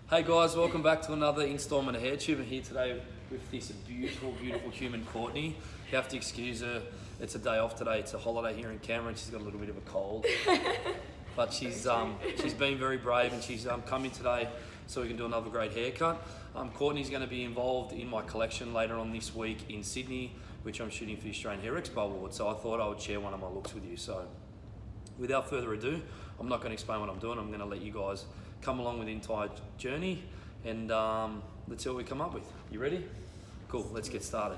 Hey guys, welcome back to another installment of HairTube. I'm here today with this beautiful human Courtney. You have to excuse her, it's a day off today, it's a holiday here in Cameron, she's got a little bit of a cold. But she's been very brave and she's come in today so we can do another great haircut. Courtney's going to be involved in my collection later on this week in Sydney, which I'm shooting for the Australian Hair Expo Award, so I thought I would share one of my looks with you. So without further ado, I'm not going to explain what I'm doing, I'm going to let you guys come along with the entire journey and let's see what we come up with. You ready? Cool, let's get started.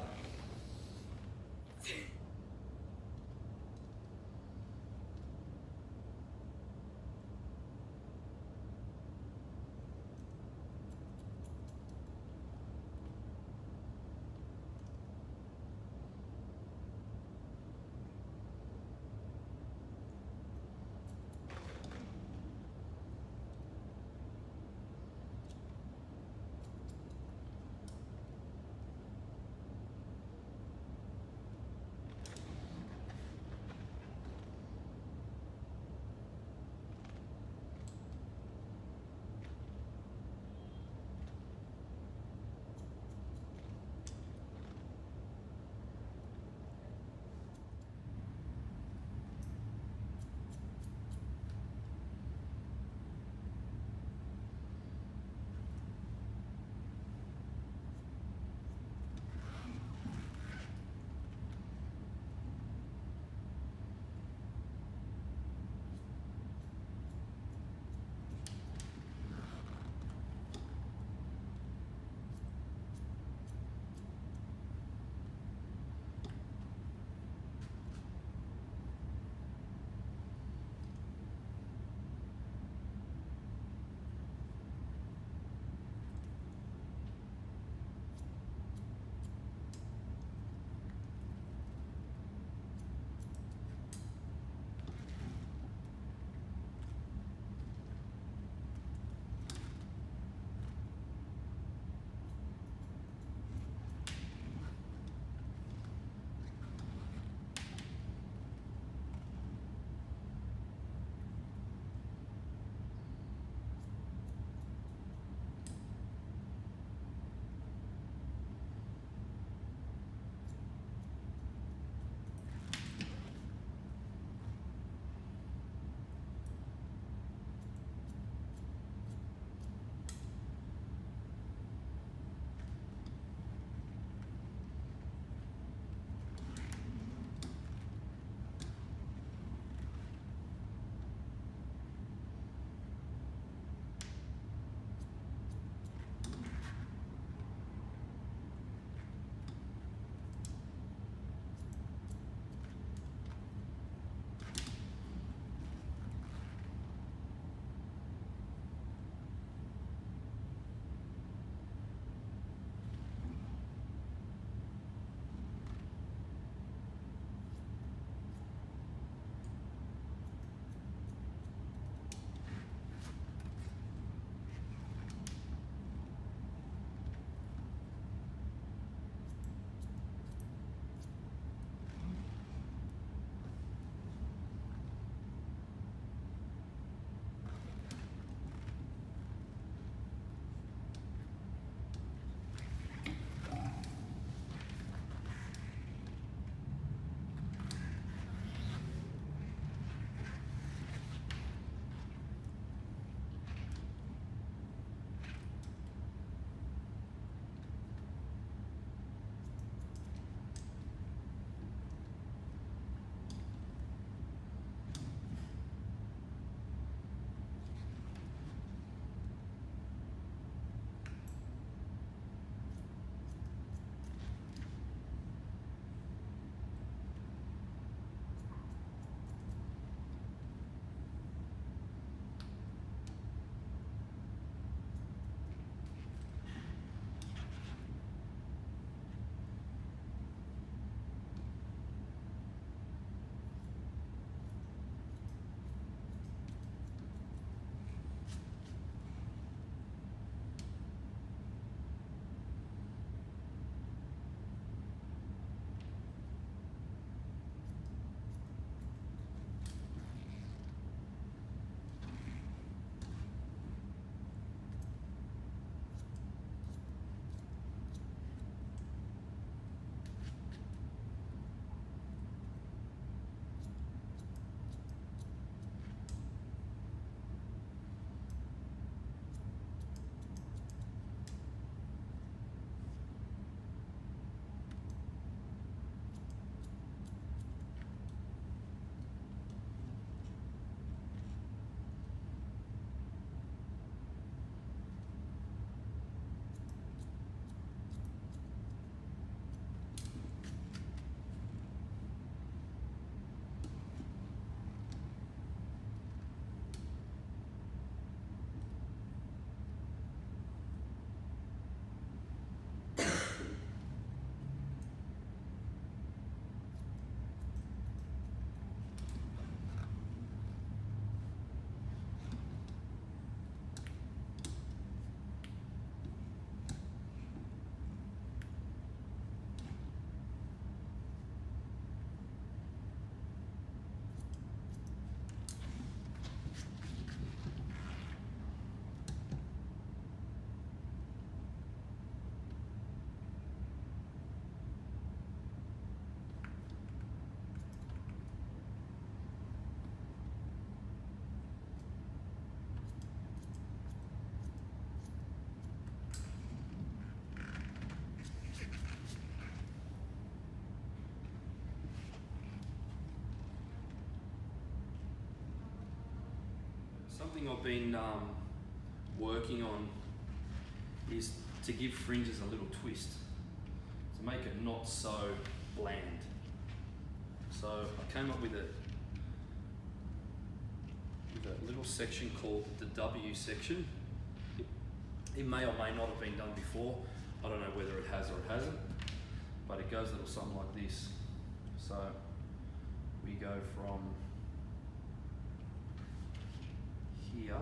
Something I've been working on is to give fringes a little twist, to make it not so bland. So I came up with a little section called the W section. It may or may not have been done before. I don't know whether it has or it hasn't, but it goes a little something like this. So we go from here,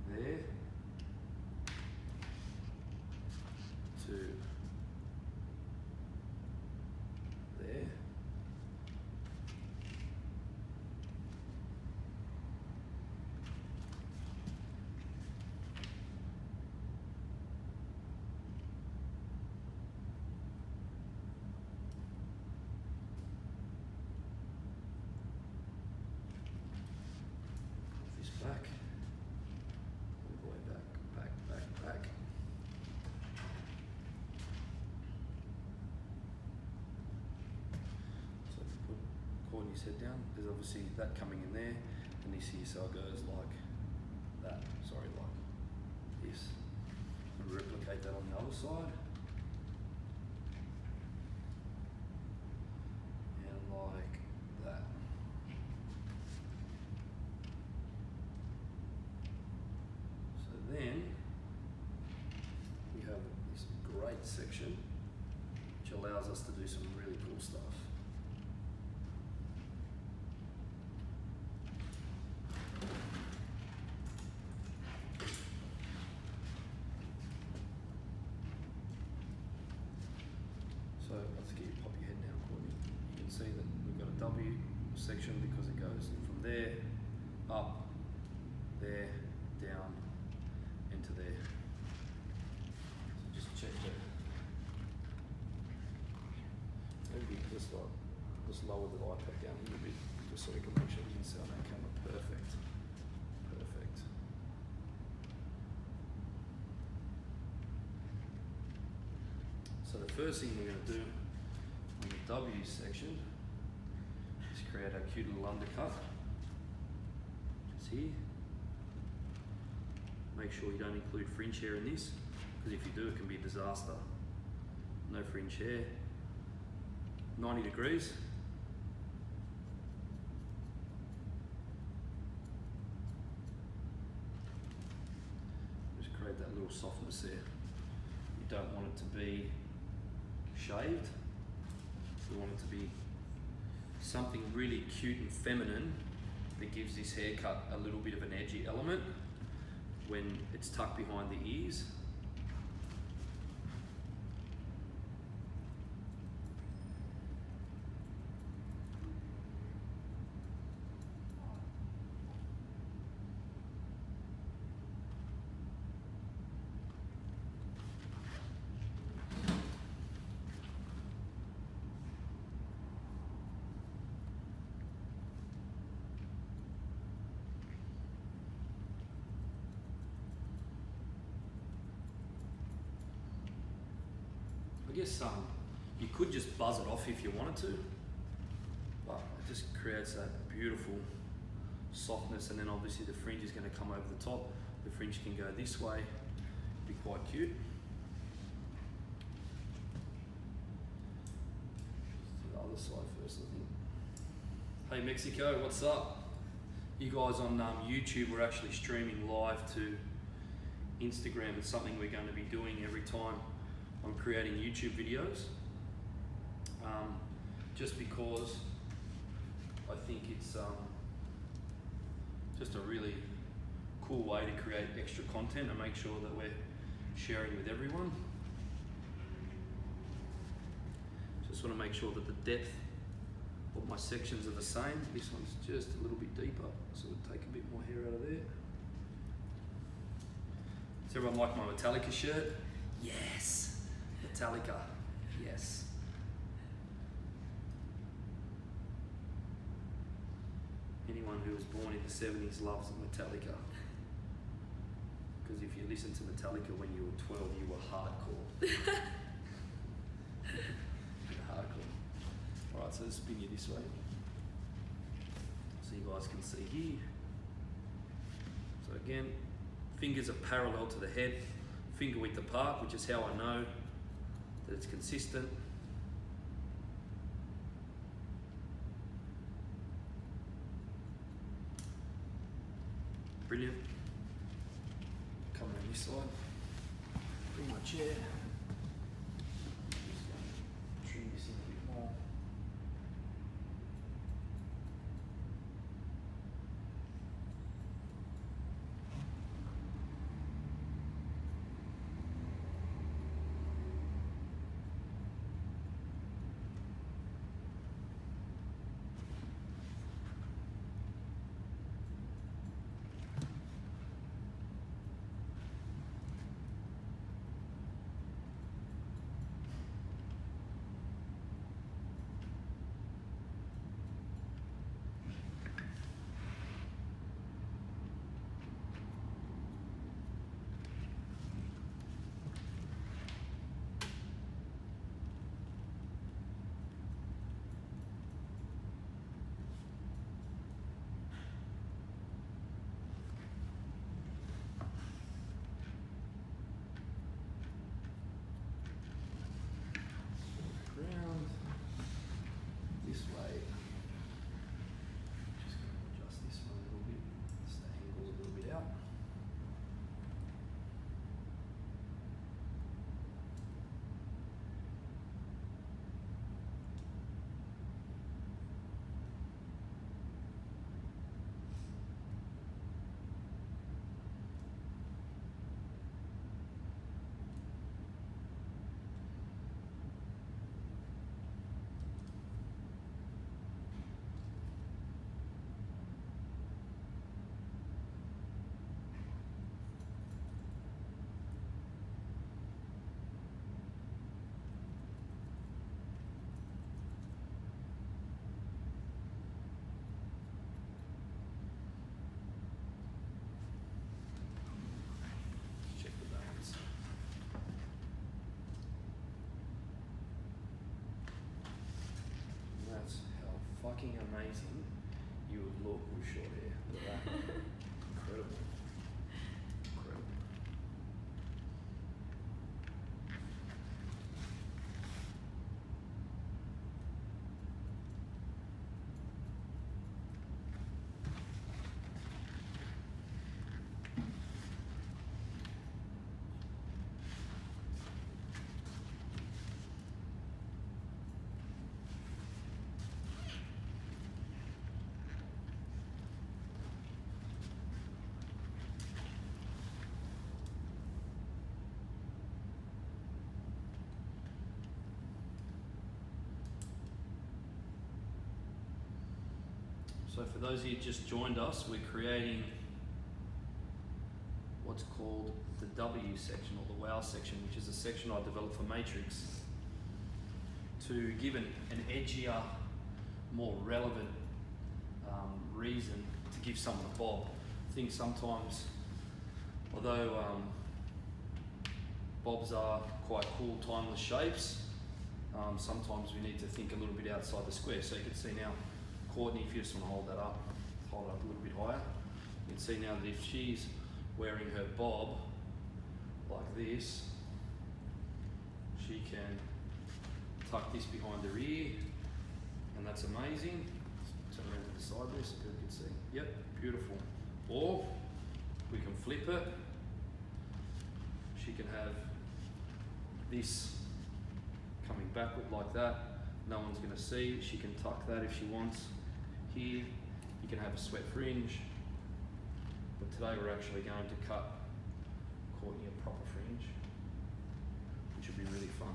there, to there, this back, all the way back. So put Courtney's head down, there's obviously that coming in there, and this here, so it goes like that, like this. And replicate that on the other side. And like that. So then we have this great section which allows us to do some really cool stuff. So let's get you pop your head down, Courtney. You can see that we've got a W section because it goes from there, up, there, down, into there. So just check that. Maybe just lower the iPad down a little bit, just so we can make sure you can see on that camera. Perfect. Perfect. So the first thing we're going to do on the W section is create our cute little undercut. Just here. Make sure you don't include fringe hair in this, because if you do, it can be a disaster. No fringe hair. 90 degrees. Just create that little softness there. You don't want it to be shaved. We want it to be something really cute and feminine that gives this haircut a little bit of an edgy element when it's tucked behind the ears. I guess you could just buzz it off if you wanted to, but it just creates that beautiful softness, and then obviously the fringe is going to come over the top. The fringe can go this way, be quite cute. To the other side first, I think. Hey Mexico, what's up? You guys on YouTube, we're actually streaming live to Instagram. It's something we're going to be doing every time I'm creating YouTube videos, just because I think it's just a really cool way to create extra content and make sure that we're sharing with everyone. Just want to make sure that the depth of my sections are the same. This one's just a little bit deeper, so we'll take a bit more hair out of there. Does everyone like my Metallica shirt? Yes! Metallica, yes. Anyone who was born in the 70s loves Metallica. Because if you listened to Metallica when you were 12, you were hardcore. You're hardcore. Alright, so let's spin you this way. you guys can see here. So again, fingers are parallel to the head, finger width apart, which is how I know that it's consistent. Brilliant. Come around this side. Bring my chair. Just going to trim this in a bit more. Around this way. Just going to adjust this one a little bit, just the angle's a little bit out. Check the balance. And that's how fucking amazing you would look with short hair. Look at that. Incredible. Incredible. So for those of you who just joined us, we're creating what's called the W section or the wow section, which is a section I developed for Matrix to give an edgier, more relevant reason to give someone a bob. I think sometimes, although bobs are quite cool, timeless shapes, sometimes we need to think a little bit outside the square. So you can see now, Courtney, if you just want to hold it up a little bit higher, you can see now that if she's wearing her bob like this, she can tuck this behind her ear, and that's amazing. Turn around to the side there so people can see. Yep, beautiful. Or we can flip it. She can have this coming backward like that. No one's going to see. She can tuck that if she wants. Here, you can have a sweat fringe. But today we're actually going to cut Courtney a proper fringe, which will be really fun.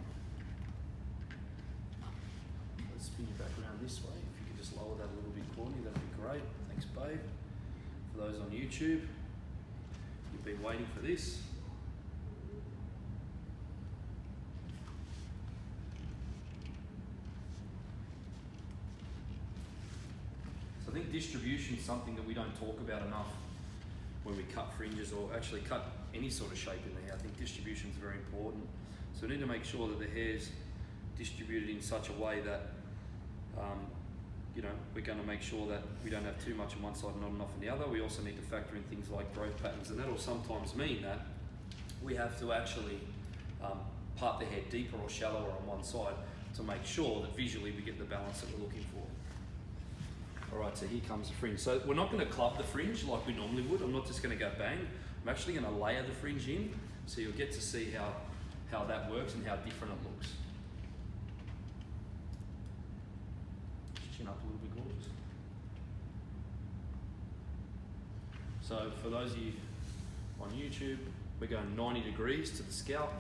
Let's spin you back around this way. If you could just lower that a little bit, Courtney, that'd be great. Thanks, babe. For those on YouTube, you've been waiting for this. So I think distribution is something that we don't talk about enough when we cut fringes or actually cut any sort of shape in the hair. I think distribution is very important. So we need to make sure that the hair's distributed in such a way that you know, we're going to make sure that we don't have too much on one side and not enough on the other. We also need to factor in things like growth patterns, and that'll sometimes mean that we have to actually part the hair deeper or shallower on one side to make sure that visually we get the balance that we're looking for. All right, so here comes the fringe. So we're not going to club the fringe like we normally would. I'm not just going to go bang. I'm actually going to layer the fringe in, so you'll get to see how that works and how different it looks. Chin up a little bit, gorgeous. So for those of you on YouTube, we're going 90 degrees to the scalp.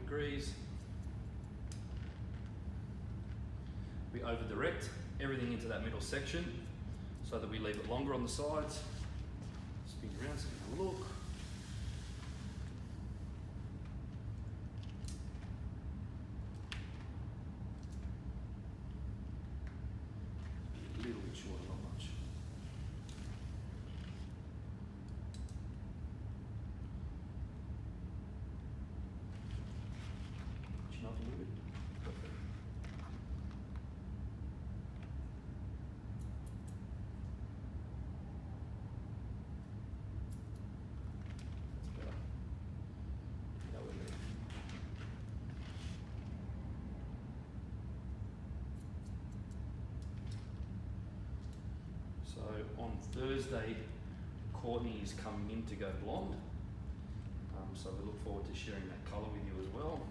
Degrees. We over direct everything into that middle section so that we leave it longer on the sides. Spin around so you can look. A little bit shorter, not much. Chin up a little bit. Perfect. That's better. Now we're there. So on Thursday, Courtney is coming in to go blonde. So we look forward to sharing that colour with you as well.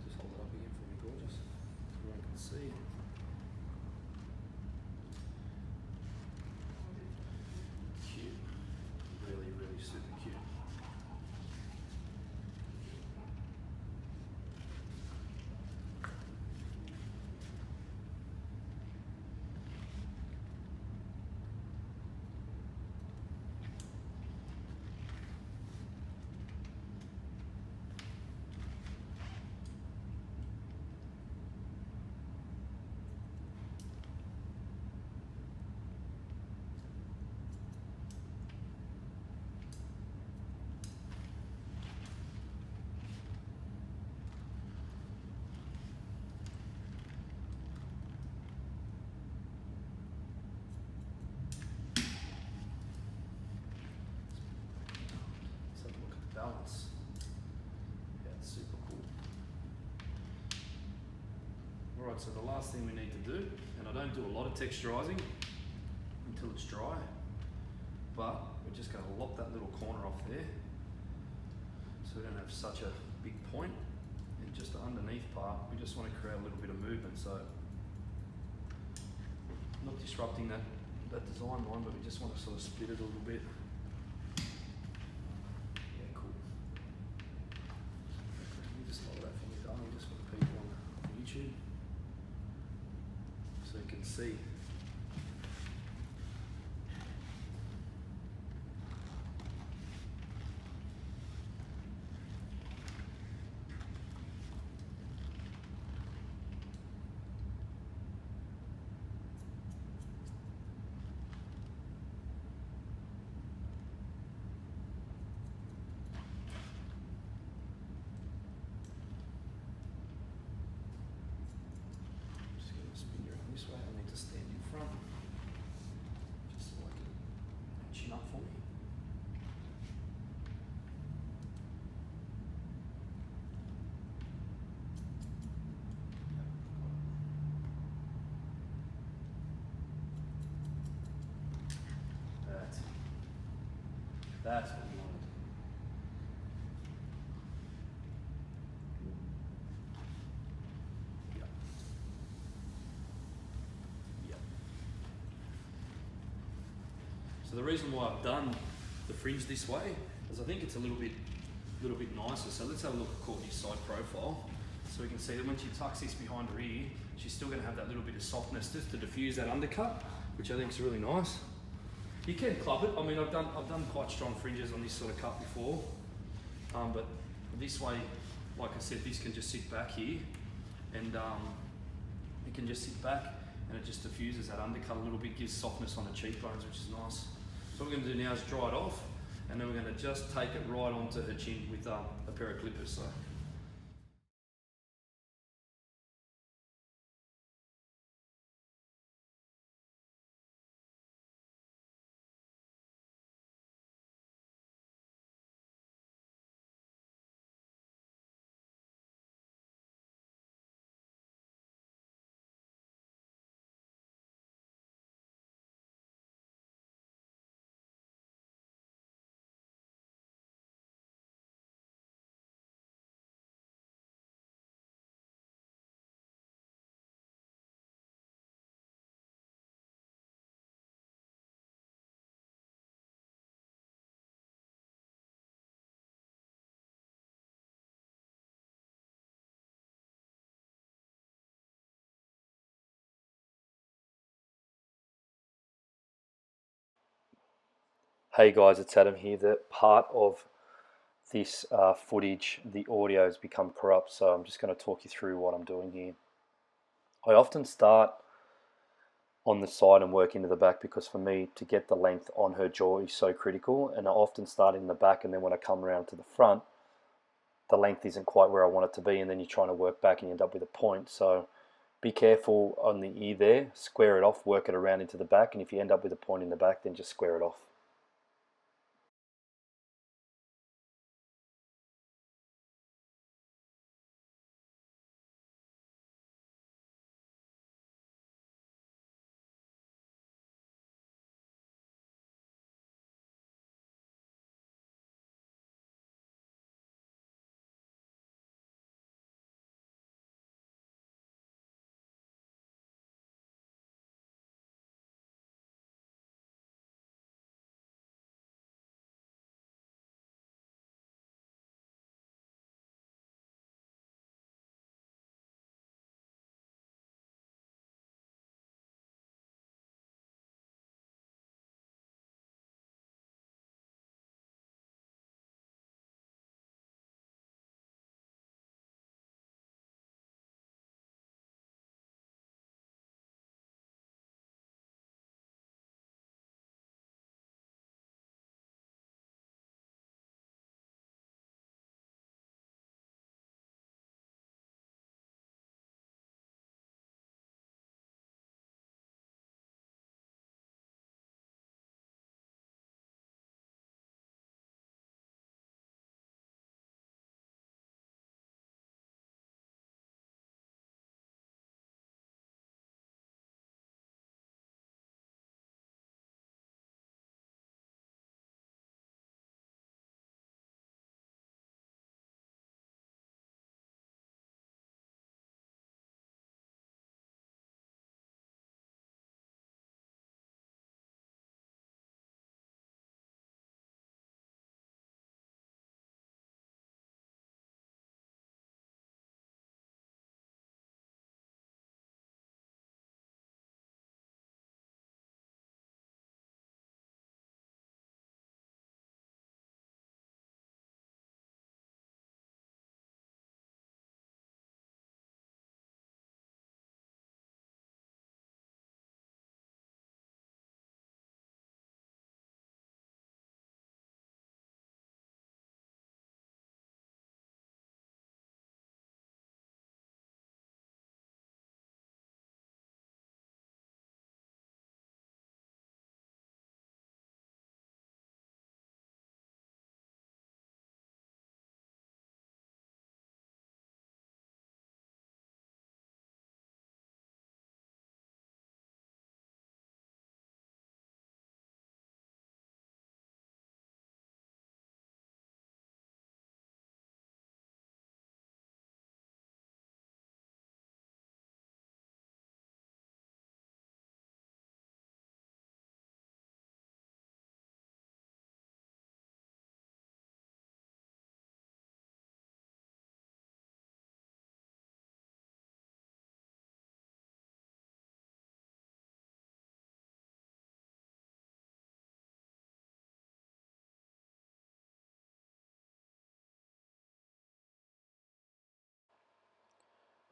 Just hold it up again for me, gorgeous, so everyone can see. Cute, really, really super cute. Balance. Yeah, it's super cool. Alright, so the last thing we need to do, and I don't do a lot of texturizing until it's dry, but we're just going to lop that little corner off there so we don't have such a big point. And just the underneath part, we just want to create a little bit of movement, so not disrupting that design line, but we just want to sort of split it a little bit. So you can see. That's what we wanted. Yeah. Yeah. So the reason why I've done the fringe this way is I think it's a little bit nicer. So let's have a look at Courtney's side profile. So we can see that when she tucks this behind her ear, she's still going to have that little bit of softness just to diffuse that undercut, which I think is really nice. You can club it. I mean, I've done quite strong fringes on this sort of cut before, but this way, like I said, this can just sit back here, and it can just sit back, and it just diffuses that undercut a little bit, gives softness on the cheekbones, which is nice. So what we're going to do now is dry it off, and then we're going to just take it right onto her chin with a pair of clippers. So. Hey guys, it's Adam here. The part of this footage, the audio has become corrupt, so I'm just going to talk you through what I'm doing here. I often start on the side and work into the back because for me to get the length on her jaw is so critical, and I often start in the back, and then when I come around to the front, the length isn't quite where I want it to be, and then you're trying to work back and you end up with a point. So be careful on the ear there, square it off, work it around into the back, and if you end up with a point in the back, then just square it off.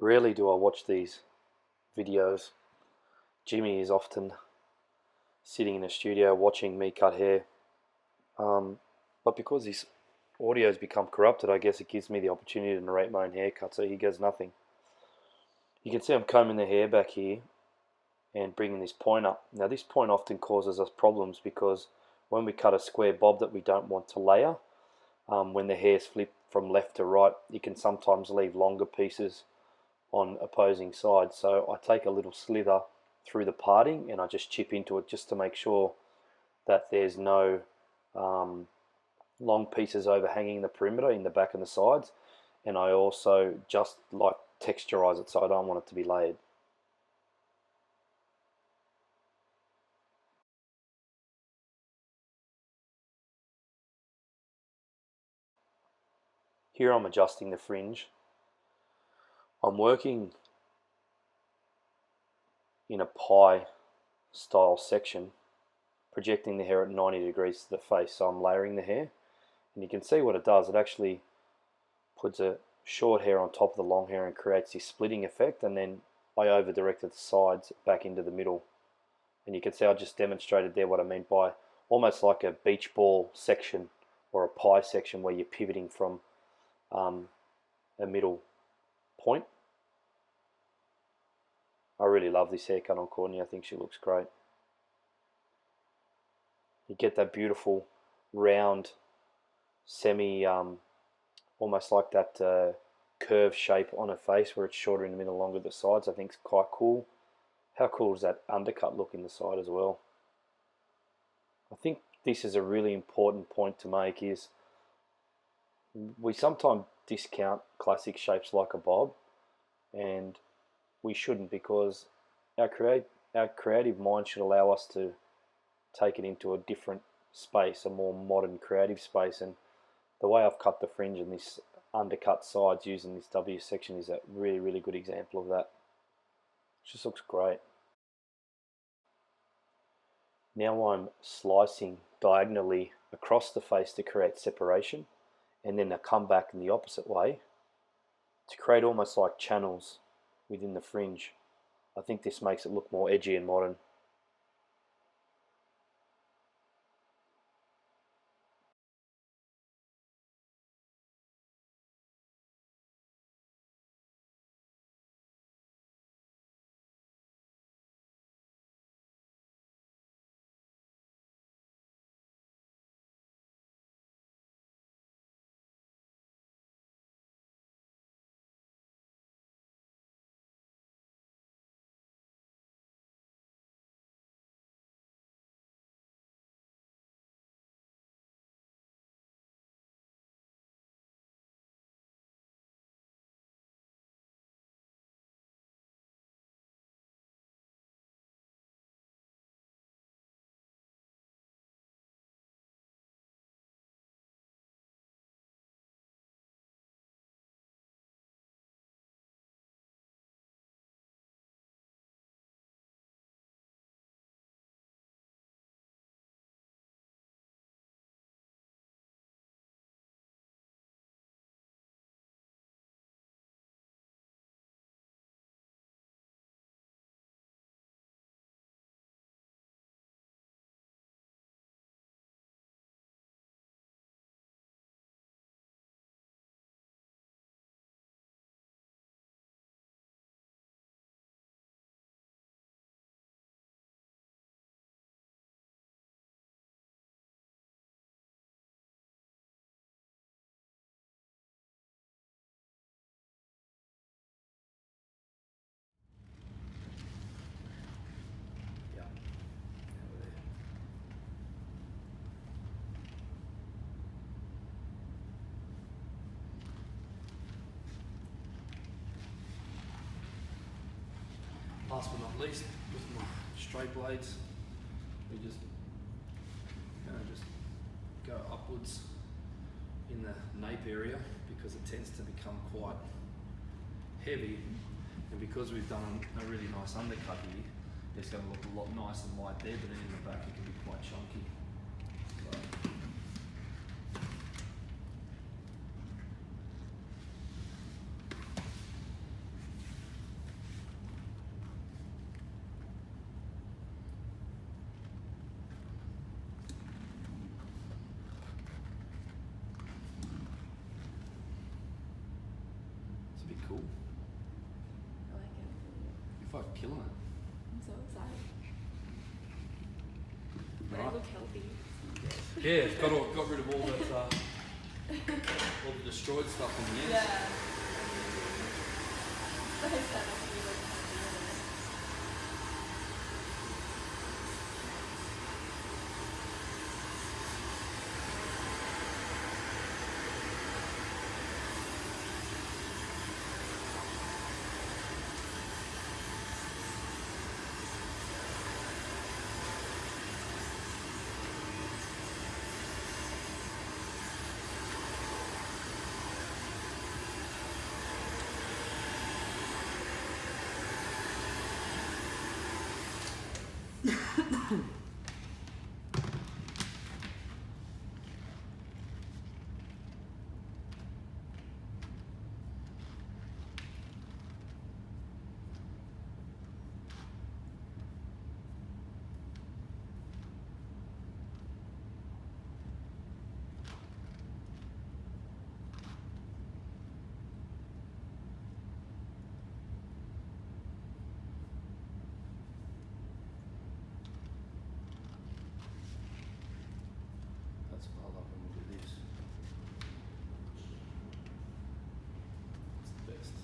Rarely do I watch these videos. Jimmy is often sitting in a studio watching me cut hair. But because his audio has become corrupted, I guess it gives me the opportunity to narrate my own haircut, so he gets nothing. You can see I'm combing the hair back here and bringing this point up. Now this point often causes us problems because when we cut a square bob that we don't want to layer, when the hair's flipped from left to right, you can sometimes leave longer pieces on opposing sides. So I take a little slither through the parting and I just chip into it just to make sure that there's no long pieces overhanging the perimeter in the back and the sides. And I also just like texturize it, so I don't want it to be layered. Here I'm adjusting the fringe. I'm working in a pie style section, projecting the hair at 90 degrees to the face. So I'm layering the hair, and you can see what it does. It actually puts a short hair on top of the long hair and creates this splitting effect, and then I over directed the sides back into the middle. And you can see I just demonstrated there what I meant by almost like a beach ball section or a pie section where you're pivoting from a middle point. I really love this haircut on Courtney. I think she looks great. You get that beautiful round semi almost like that curved shape on her face where it's shorter in the middle, longer at the sides. I think it's quite cool. How cool does that undercut look in the side as well? I think this is a really important point to make, is we sometimes discount classic shapes like a bob, and we shouldn't, because our creative mind should allow us to take it into a different space, a more modern creative space. And the way I've cut the fringe and this undercut sides using this W section is a really, really good example of that. It just looks great. Now I'm slicing diagonally across the face to create separation, and then I come back in the opposite way to create almost like channels within the fringe. I think this makes it look more edgy and modern. Last but not least, with my straight blades, we just go upwards in the nape area because it tends to become quite heavy, and because we've done a really nice undercut here, it's going to look a lot nice and light there, but then in the back it can be quite chunky. So, cool. I like it. You're fucking killing it. I'm so excited. But Right. I look healthy. Yeah, got rid of all that, all the destroyed stuff in the end. Yeah. So sad I can be like healthy. That's what I love when we do this. It's the best.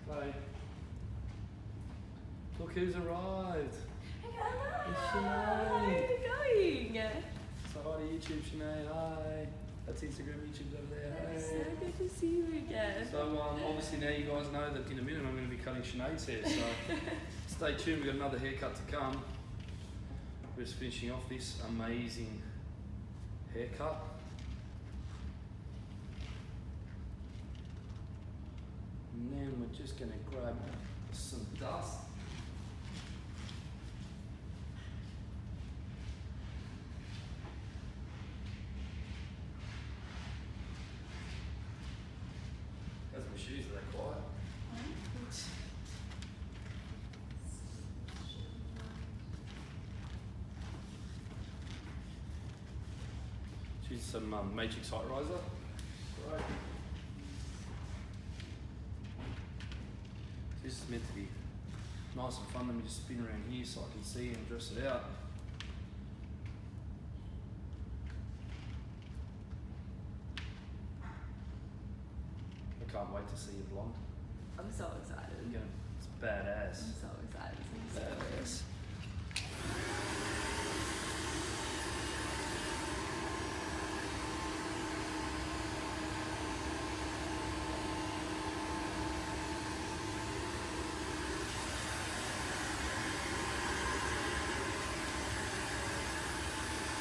Hey. Look who's arrived. Hey guys! It's How Sinead. are you going? So hi to YouTube, Sinead. Hi. That's Instagram, YouTube's over there. It's Hey. so good to see you again. So obviously now you guys know that in a minute I'm going to be cutting Sinead's hair. So stay tuned. We've got another haircut to come. We're just finishing off this amazing haircut. And then we're just going to grab some dust. How's my shoes? Are they quiet? Choose some Matrix Height Riser. Right. This is meant to be nice and fun. Let me just spin around here so I can see and dress it out. I can't wait to see you blonde. I'm so excited. It's badass. I'm so excited. I'm so excited. Badass.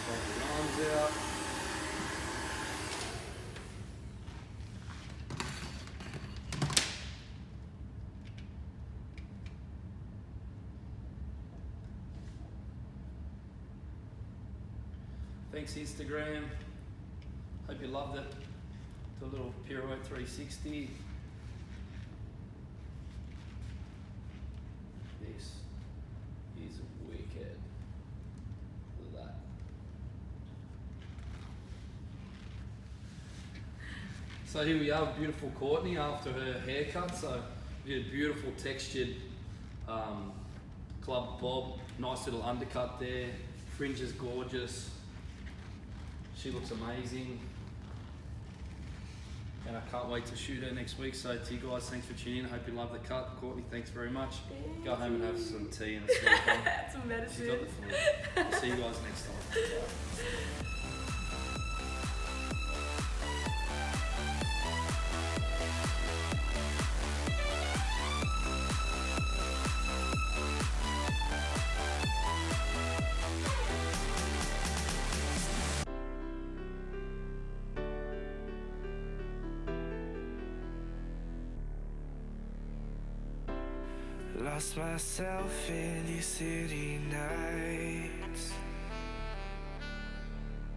Take the arms out. Thanks Instagram. Hope you loved it. The little pirouette 360. This is wicked. Look at that. So here we are, beautiful Courtney after her haircut. So we did a beautiful textured club bob. Nice little undercut there. Fringe is gorgeous. She looks amazing. And I can't wait to shoot her next week. So to you guys, thanks for tuning in. I hope you love the cut. Courtney, thanks very much. Go home and have some tea and a sleep. Some medicine. She's got the flu. See you guys next time. Lost myself in these city nights.